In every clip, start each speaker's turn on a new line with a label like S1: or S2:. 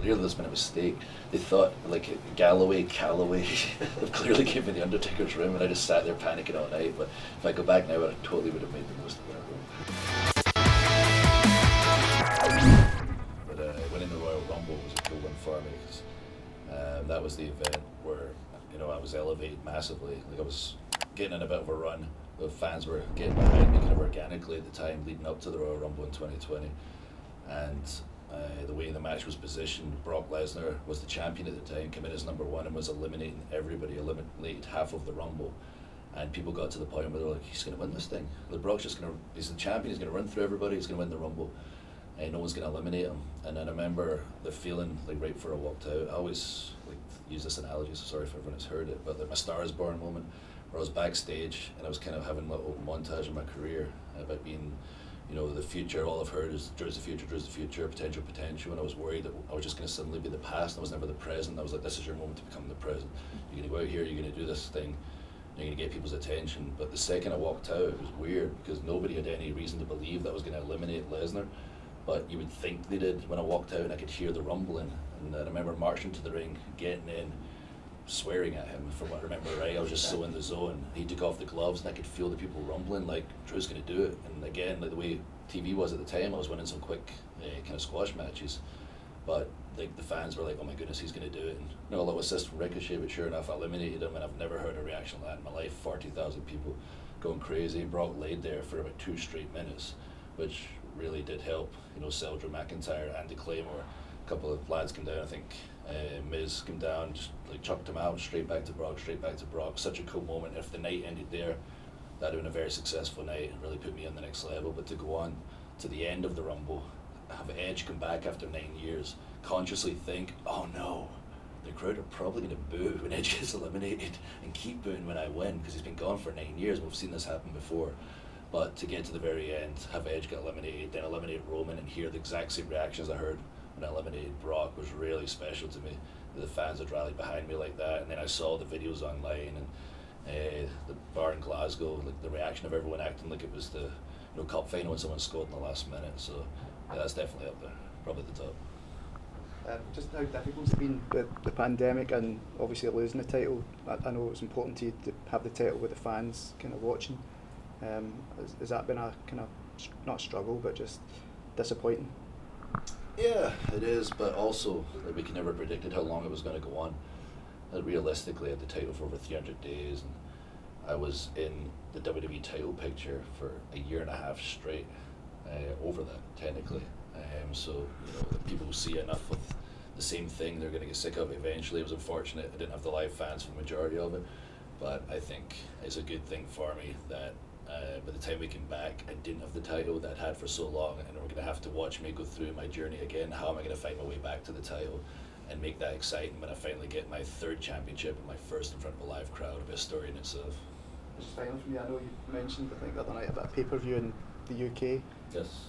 S1: clearly there's been a mistake. They thought, like, Callaway, they've clearly given me the Undertaker's room, and I just sat there panicking all night. But if I go back now, I totally would have made the most of that room. But winning the Royal Rumble was a cool one for me, because that was the event where, you know, I was elevated massively. Like, I was getting in a bit of a run. The fans were getting behind me kind of organically at the time, leading up to the Royal Rumble in 2020. And the way the match was positioned, Brock Lesnar was the champion at the time, came in as number one and was eliminating everybody, eliminated half of the Rumble. And people got to the point where they were like, he's going to win this thing. Like, Brock's just going to, he's the champion, he's going to run through everybody, he's going to win the Rumble. And no one's going to eliminate him. And then I remember the feeling, like, right before I walked out, I always like use this analogy, so sorry if everyone has heard it, but like my Star is Born moment, where I was backstage and I was kind of having a little montage of my career about being, you know, the future. All I've heard is Drew's the future, potential. And I was worried that I was just going to suddenly be the past. I was never the present. I was like, this is your moment to become the present. You're going to go out here, you're going to do this thing, you're going to get people's attention. But the second I walked out, it was weird, because nobody had any reason to believe that I was going to eliminate Lesnar. But you would think they did. When I walked out and I could hear the rumbling, and I remember marching to the ring, getting in, swearing at him, from what I remember, right? I was just so in the zone. He took off the gloves and I could feel the people rumbling, like, Drew's going to do it. And again, like the way TV was at the time, I was winning some quick kind of squash matches. But like the fans were like, oh my goodness, he's going to do it. And no, a little assist from Ricochet, but sure enough, I eliminated him, and I've never heard a reaction like that in my life. 40,000 people going crazy. Brock laid there for about 2 straight minutes, which really did help, you know, sell Drew McIntyre and Claymore. A couple of lads came down, I think Miz came down, just like chucked him out, straight back to Brock. Such a cool moment. If the night ended there, that'd have been a very successful night and really put me on the next level. But to go on to the end of the Rumble, have Edge come back after 9 years, consciously think, oh no, the crowd are probably going to boo when Edge gets eliminated, and keep booing when I win, because he's been gone for 9 years. We've seen this happen before. But to get to the very end, have Edge get eliminated, then eliminate Roman, and hear the exact same reactions I heard when I eliminated Brock was really special to me. The fans had rallied behind me like that, and then I saw the videos online, and the bar in Glasgow, like the reaction of everyone acting like it was the, you know, cup final when someone scored in the last minute. So yeah, that's definitely up there, probably at the top.
S2: Just how difficult it's been with the pandemic and obviously losing the title. I know it was important to you to have the title with the fans kind of watching. Has that been a kind of, not struggle, but just disappointing?
S1: Yeah, it is, but also like, we can never predicted how long it was going to go on. Realistically, I had the title for over 300 days, and I was in the WWE title picture for a year and a half straight, over that technically. So you know, the people who see enough of the same thing, they're going to get sick of it eventually. It was unfortunate I didn't have the live fans for the majority of it, but I think it's a good thing for me that by the time we came back, I didn't have the title that I'd had for so long, and we're going to have to watch me go through my journey again. How am I going to find my way back to the title and make that exciting when I finally get my 3rd championship and my first in front of a live crowd? It'll be a story in itself.
S2: Just final from you, I know you mentioned, I think the other night, about a pay-per-view in the UK.
S1: Yes.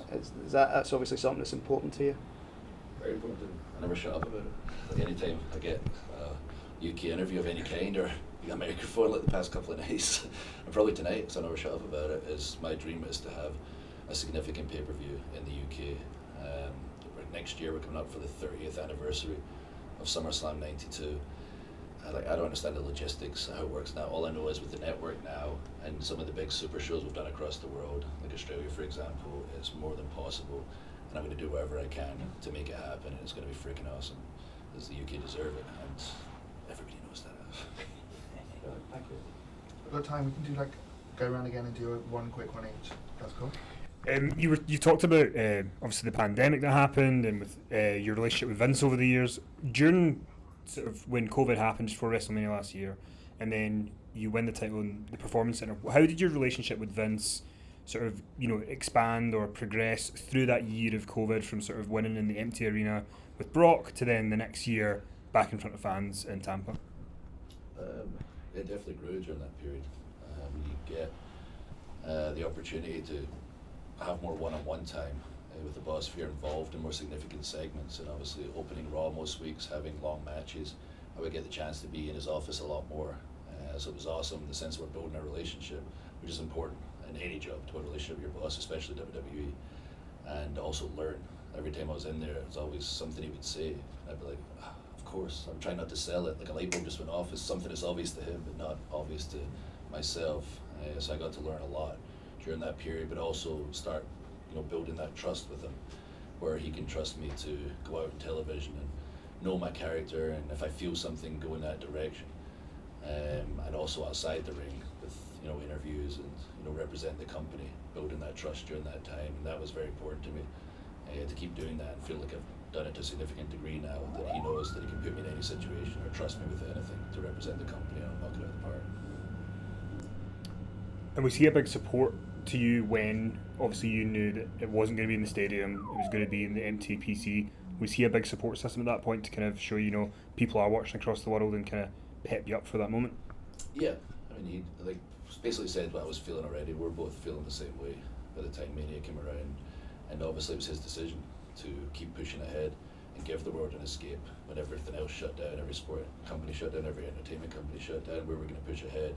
S2: That's obviously something that's important to you?
S1: Very important to me. I never shut up about it. Like, anytime I get a UK interview of any kind, or you got a microphone like the past couple of nights, and probably tonight, so I never shut up about it, is my dream is to have a significant pay-per-view in the UK. Next year we're coming up for the 30th anniversary of SummerSlam 92. I don't understand the logistics, how it works now. All I know is with the network now and some of the big super shows we've done across the world, like Australia for example, it's more than possible, and I'm going to do whatever I can to make it happen, and it's going to be freaking awesome, because the UK deserve it, and everybody knows that.
S2: Thank you.
S3: We've got time, we can do go around again and do one quick one each. That's cool.
S4: You talked about obviously the pandemic that happened, and with your relationship with Vince over the years. During sort of when COVID happened just for WrestleMania last year, and then you win the title in the Performance Center, how did your relationship with Vince sort of, you know, expand or progress through that year of COVID, from sort of winning in the empty arena with Brock to then the next year back in front of fans in Tampa?
S1: It definitely grew during that period. You get the opportunity to have more one-on-one time with the Bossphere involved in more significant segments, and obviously opening Raw most weeks, having long matches, I would get the chance to be in his office a lot more. So it was awesome in the sense we're building a relationship, which is important in any job, to build a relationship with your boss, especially WWE, and also learn. every time I was in there, it was always something he would say. I'd be like, of course, I'm trying not to sell it. Like a light bulb just went off. It's something that's obvious to him, but not obvious to myself. So I got to learn a lot during that period, but also start, building that trust with him, where he can trust me to go out on television and know my character, and if I feel something, go in that direction. And also outside the ring with interviews and represent the company, building that trust during that time, and that was very important to me. To keep doing that and feel like I've done it to a significant degree now, that he knows that he can put me in any situation or trust me with anything to represent the company, and I'll knock it out of the park.
S4: And we see a big support to you when obviously you knew that it wasn't going to be in the stadium, it was going to be in the MTPC. We see a big support system at that point to kind of show people are watching across the world and kind of pep you up for that moment.
S1: Yeah, I mean, he basically said what I was feeling already. We're both feeling the same way by the time Mania came around, and obviously it was his decision to keep pushing ahead and give the world an escape when everything else shut down, every sport company shut down, every entertainment company shut down. We were going to push ahead,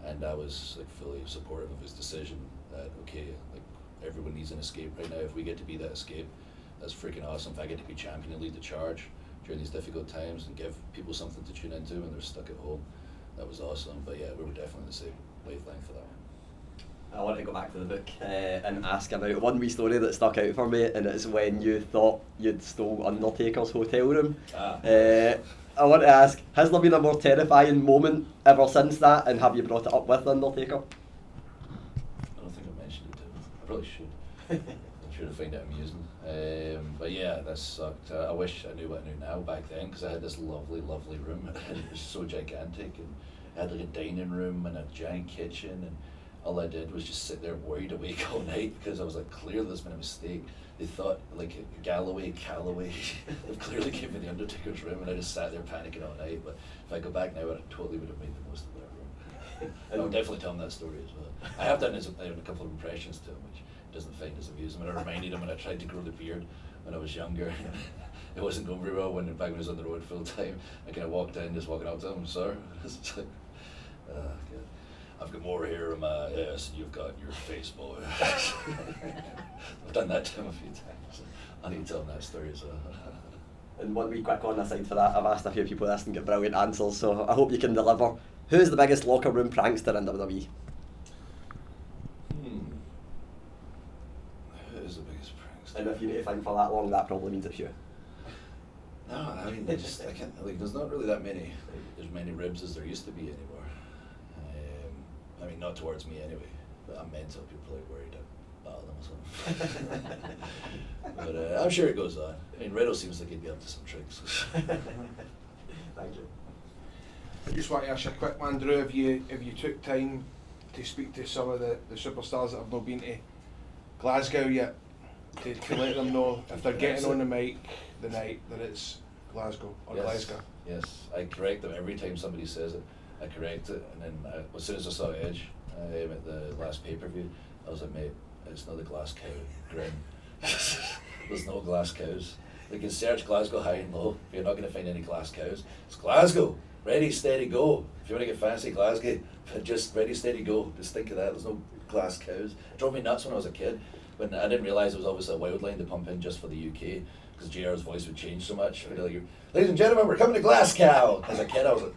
S1: and I was fully supportive of his decision. That everyone needs an escape right now. If we get to be that escape, that's freaking awesome. If I get to be champion and lead the charge during these difficult times and give people something to tune into when they're stuck at home, that was awesome. But yeah, we were definitely the same wavelength for that one.
S5: I want to go back to the book and ask about one wee story that stuck out for me, and it's when you thought you'd stole Undertaker's hotel room. I want to ask, has there been a more terrifying moment ever since that, and have you brought it up with Undertaker?
S1: I don't think I mentioned it to him. I probably should. I'm sure to find it amusing. But yeah, that sucked. I wish I knew what I knew now back then, because I had this lovely, lovely room. It was so gigantic, and I had like a dining room and a giant kitchen, and all I did was just sit there worried awake all night, because I was like, clearly there's been a mistake. They thought Callaway they've clearly given me the Undertaker's room, and I just sat there panicking all night. But if I go back now, I totally would have made the most of that room. And I'll definitely tell him that story as well. I have done a couple of impressions to him, which he doesn't find as amusing. I reminded him when I tried to grow the beard when I was younger. It wasn't going very well back when I was on the road full time. I kind of walked in, just walking up to him, sir. It's like, I've got more hair in my ass than you've got in your face, boy. I've done that to him a few times. I need to tell him that story as well.
S5: And one wee quick one aside for that, I've asked a few people this and get brilliant answers, so I hope you can deliver. Who's the biggest locker room prankster in WWE?
S1: Who's the biggest prankster?
S5: And if you need to think for that long, that probably means it's you.
S1: No, I mean, I can't, there's not really that many, there's many ribs as there used to be anymore. I mean, not towards me anyway, but I'm mental, people are worried about them or something. But I'm sure it goes on. I mean, Riddle seems like he'd be up to some tricks.
S5: Thank you.
S6: I just want to ask you a quick one, Drew, if you took time to speak to some of the superstars that have not been to Glasgow yet, to let them know if they're getting on the mic the night that it's Glasgow or
S1: Yes.
S6: Glasgow.
S1: Yes, I correct them every time somebody says it. I correct it, and then as soon as I saw Edge at the last pay-per-view, I was like, mate, it's not the glass cow grin. There's no glass cows. You can search Glasgow high and low, but you're not going to find any glass cows. It's Glasgow, ready, steady, go. If you want to get fancy, Glasgow, but just ready, steady, go. Just think of that, there's no glass cows. It drove me nuts when I was a kid, when I didn't realise it was obviously a wild line to pump in just for the UK, because JR's voice would change so much. I'd be like, ladies and gentlemen, we're coming to Glasgow. As a kid, I was like,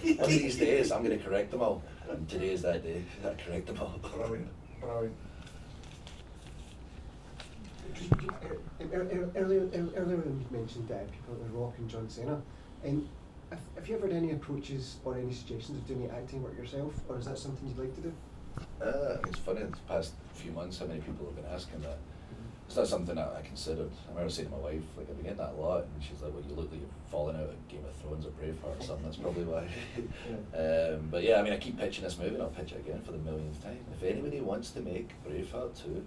S1: one of these days, I'm going to correct them all. And today is that day. I correct them all.
S6: Brilliant, brilliant.
S7: Earlier when you mentioned people like The Rock and John Cena, have you ever had any approaches or any suggestions of doing any acting work yourself, or is that something you'd like to do?
S1: It's funny, in the past few months, how many people have been asking that. It's not something that I considered. I remember saying to my wife, I've been getting that a lot, and she's like, well, you look like you've fallen out of Game of Thrones or Braveheart or something, that's probably why. But yeah, I mean, I keep pitching this movie, and I'll pitch it again for the millionth time. If anybody wants to make Braveheart 2,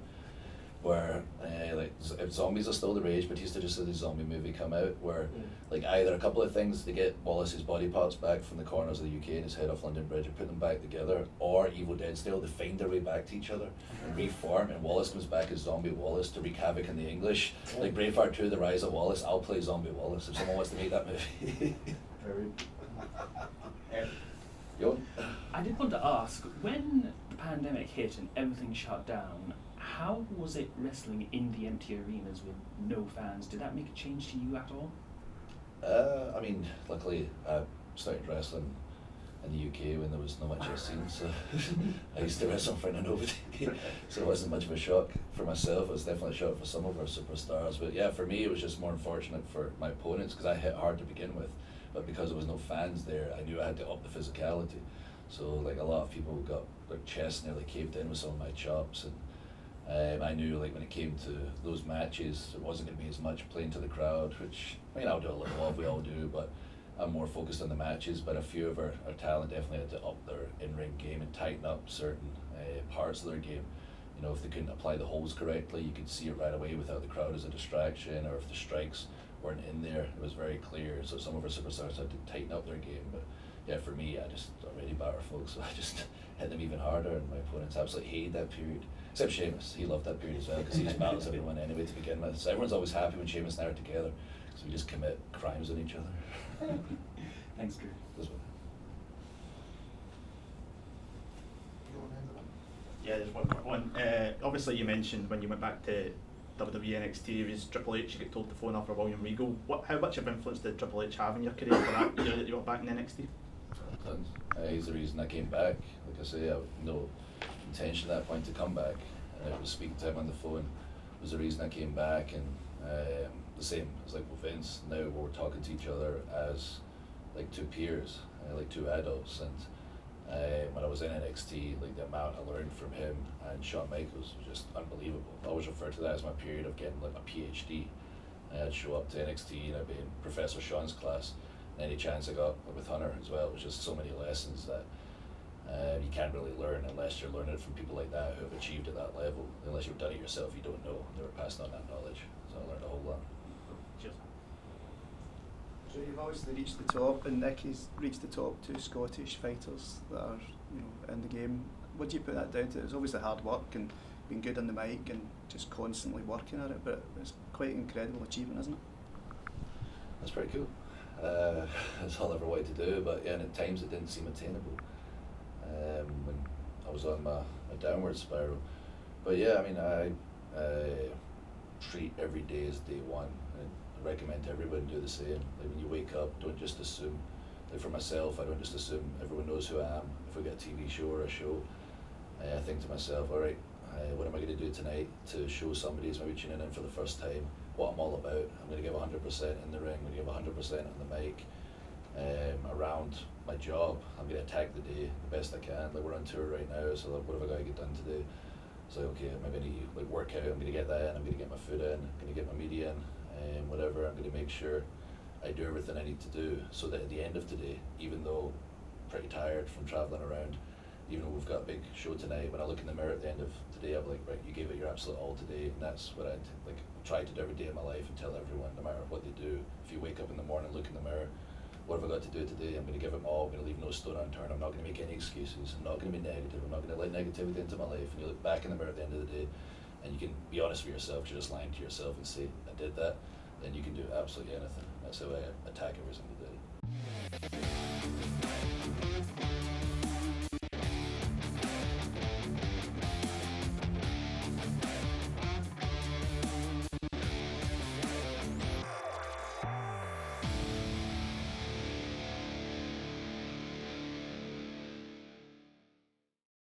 S1: where if zombies are still the rage, Batista just had a zombie movie come out where either a couple of things to get Wallace's body parts back from the corners of the UK and his head off London Bridge and put them back together, or Evil Dead style, they find their way back to each other and reform, and Wallace comes back as Zombie Wallace to wreak havoc in the English. Like Braveheart 2, The Rise of Wallace, I'll play Zombie Wallace if someone wants to make that movie. Yo?
S8: I did want to ask, when the pandemic hit and everything shut down, How was it wrestling in the empty arenas with no fans? Did that make a change to you at all?
S1: I mean, luckily I started wrestling in the UK when there was not much of a scene, so I used to wrestle in front of nobody, so it wasn't much of a shock for myself. It was definitely a shock for some of our superstars, but yeah, for me it was just more unfortunate for my opponents because I hit hard to begin with, but because there was no fans there, I knew I had to up the physicality. So like a lot of people got their chests nearly caved in with some of my chops, and I knew like when it came to those matches, it wasn't going to be as much playing to the crowd, which I mean I'll do a little of, we all do, but I'm more focused on the matches. But a few of our talent definitely had to up their in-ring game and tighten up certain parts of their game. You know, if they couldn't apply the holds correctly, you could see it right away without the crowd as a distraction, or if the strikes weren't in there, it was very clear. So some of our superstars had to tighten up their game. But yeah, for me, I just already batter folks, so I just hit them even harder, and my opponents absolutely hated that period. Except Sheamus, he loved that period as well because he just battles everyone anyway to begin with. So everyone's always happy when Sheamus and I are together because we just commit crimes on each other.
S8: Thanks, Drew.
S1: This one.
S3: You want to handle that?
S9: Yeah, there's one quick one. Obviously, you mentioned when you went back to WWE NXT, it was Triple H, you get told to phone off for William Regal. How much of influence did Triple H have in your career for that year that you went back in NXT?
S1: Tons. He's the reason I came back. Like I say, I had no intention at that point to come back, and it was speaking to him on the phone was the reason I came back. And the same as like with Vince, now we're talking to each other as like two peers, like two adults. And when I was in NXT, like the amount I learned from him and Shawn Michaels was just unbelievable. I always refer to that as my period of getting like a PhD. I'd show up to NXT and I'd be in Professor Shawn's class. And any chance I got with Hunter as well, it was just so many lessons that you can't really learn unless you're learning it from people like that who have achieved at that level. Unless you've done it yourself, you don't know. They were passing on that knowledge, so I learned a whole lot.
S9: Cheers.
S2: So you've obviously reached the top, and Nicky's reached the top, two Scottish fighters that are, you know, in the game. What do you put that down to? It's obviously hard work and being good on the mic and just constantly working at it, but it's quite an incredible achievement, isn't it?
S1: That's pretty cool. That's all I ever wanted to do, but yeah, and at times it didn't seem attainable when I was on my downward spiral. But yeah, I mean, I treat every day as day one, and I recommend to everyone do the same. Like when you wake up, don't just assume. Like for myself, I don't just assume everyone knows who I am. If we get a TV show or a show, I think to myself, all right, what am I going to do tonight to show somebody who's maybe tuning in for the first time what I'm all about? I'm going to give 100% in the ring, I'm going to give 100% on the mic. Around my job, I'm going to attack the day the best I can. Like we're on tour right now, so like, what have I got to get done today? So okay, maybe I need to like work out, I'm going to get that in, I'm going to get my food in, I'm going to get my media in, whatever. I'm going to make sure I do everything I need to do so that at the end of today, even though I'm pretty tired from travelling around, even though we've got a big show tonight, when I look in the mirror at the end of today, I'm like, right, you gave it your absolute all today, and that's what I like try to do every day of my life and tell everyone, no matter what they do. If you wake up in the morning, look in the mirror, what have I got to do today? I'm going to give it all. I'm going to leave no stone unturned. I'm not going to make any excuses. I'm not going to be negative. I'm not going to let negativity into my life. And you look back in the mirror at the end of the day, and you can be honest with yourself. You're just lying to yourself and say, I did that. Then you can do absolutely anything. That's how I attack every single day.